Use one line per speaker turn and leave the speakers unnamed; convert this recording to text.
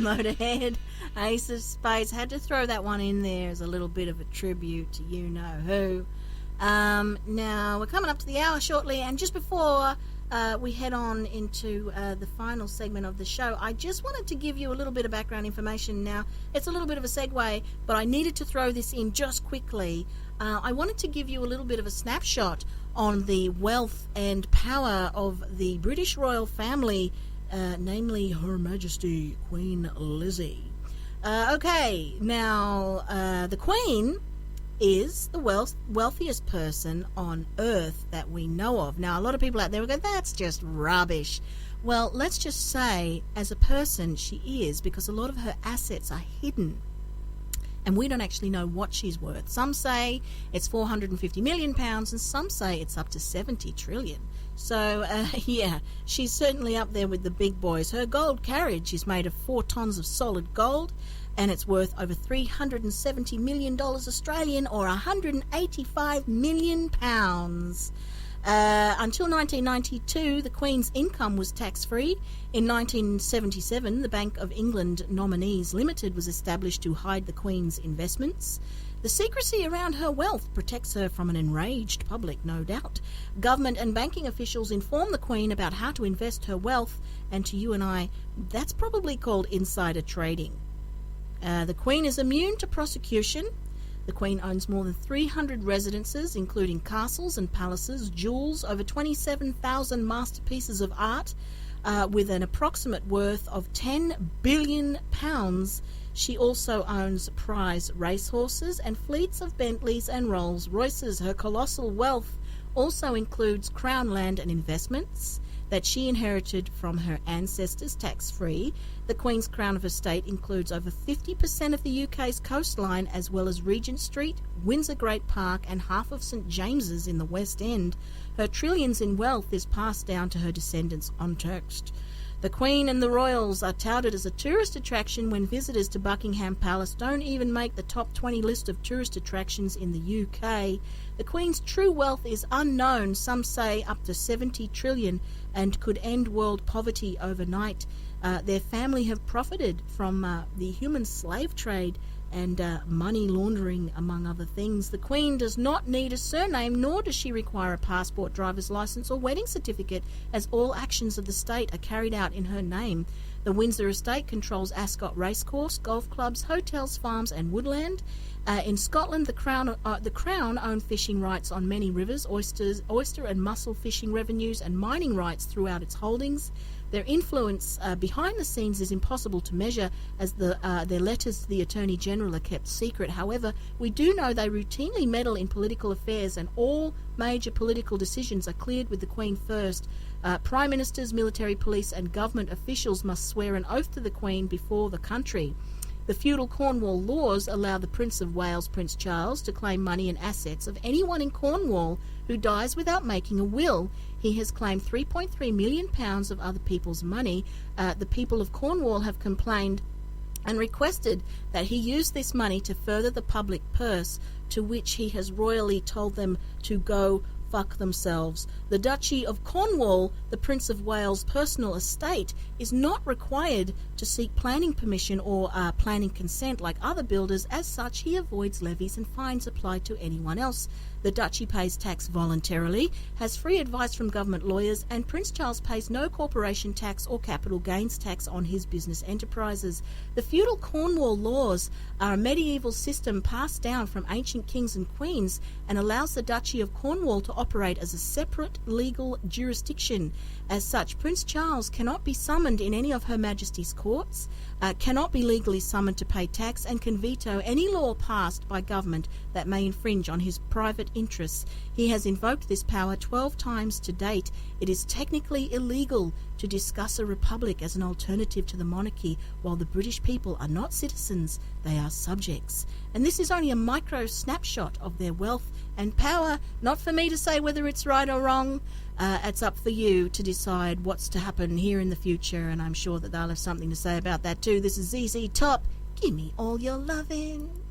Motorhead, Ace of Spades. Had to throw that one in there as a little bit of a tribute to you-know-who. Now, we're coming up to the hour shortly, and just before we head on into the final segment of the show, I just wanted to give you a little bit of background information. Now, it's a little bit of a segue, but I needed to throw this in just quickly. I wanted to give you a little bit of a snapshot on the wealth and power of the British royal family, namely Her Majesty Queen Lizzie. Okay, now the Queen is the wealthiest person on earth that we know of. Now, a lot of people out there will go, that's just rubbish. Well, let's just say, as a person, she is, because a lot of her assets are hidden. And we don't actually know what she's worth. Some say it's £450 million, and some say it's up to 70 trillion. So, yeah, she's certainly up there with the big boys. Her gold carriage is made of 4 tons of solid gold, and it's worth over $370 million Australian, or £185 million. Until 1992, the Queen's income was tax-free. In 1977, the Bank of England Nominees Limited was established to hide the Queen's investments. The secrecy around her wealth protects her from an enraged public, no doubt. Government and banking officials inform the Queen about how to invest her wealth, and to you and I, that's probably called insider trading. The Queen is immune to prosecution. The Queen owns more than 300 residences, including castles and palaces, jewels, over 27,000 masterpieces of art, with an approximate worth of £10 billion. She also owns prize racehorses and fleets of Bentleys and Rolls Royces. Her colossal wealth also includes crown land and investments that she inherited from her ancestors tax-free. The Queen's crown of estate includes over 50% of the UK's coastline, as well as Regent Street, Windsor Great Park, and half of St James's in the West End. Her trillions in wealth is passed down to her descendants untouched. The Queen and the Royals are touted as a tourist attraction when visitors to Buckingham Palace don't even make the top 20 list of tourist attractions in the UK. The Queen's true wealth is unknown, some say up to 70 trillion, and could end world poverty overnight. Their family have profited from the human slave trade and money laundering, among other things. The Queen does not need a surname, nor does she require a passport, driver's licence or wedding certificate, as all actions of the state are carried out in her name. The Windsor estate controls Ascot Racecourse, golf clubs, hotels, farms and woodland. In Scotland, the Crown own fishing rights on many rivers, oyster and mussel fishing revenues and mining rights throughout its holdings. Their influence behind the scenes is impossible to measure, as their letters to the Attorney General are kept secret. However, we do know they routinely meddle in political affairs, and all major political decisions are cleared with the Queen first. Prime Ministers, military, police and government officials must swear an oath to the Queen before the country. The feudal Cornwall laws allow the Prince of Wales, Prince Charles, to claim money and assets of anyone in Cornwall who dies without making a will. He has claimed £3.3 million of other people's money. The people of Cornwall have complained and requested that he use this money to further the public purse, to which he has royally told them to go fuck themselves. The Duchy of Cornwall, the Prince of Wales' personal estate, is not required to seek planning permission or planning consent like other builders. As such, he avoids levies and fines applied to anyone else. The Duchy pays tax voluntarily, has free advice from government lawyers, and Prince Charles pays no corporation tax or capital gains tax on his business enterprises. The feudal Cornwall laws are a medieval system passed down from ancient kings and queens, and allows the Duchy of Cornwall to operate as a separate legal jurisdiction. As such, Prince Charles cannot be summoned in any of Her Majesty's courts, cannot be legally summoned to pay tax, and can veto any law passed by government that may infringe on his private interests. He has invoked this power 12 times to date. It is technically illegal to discuss a republic as an alternative to the monarchy. While the British people are not citizens, they are subjects. And this is only a micro snapshot of their wealth and power. Not for me to say whether it's right or wrong. It's up for you to decide what's to happen here in the future, and I'm sure that they'll have something to say about that too. This is ZZ Top. Give me all your lovin'.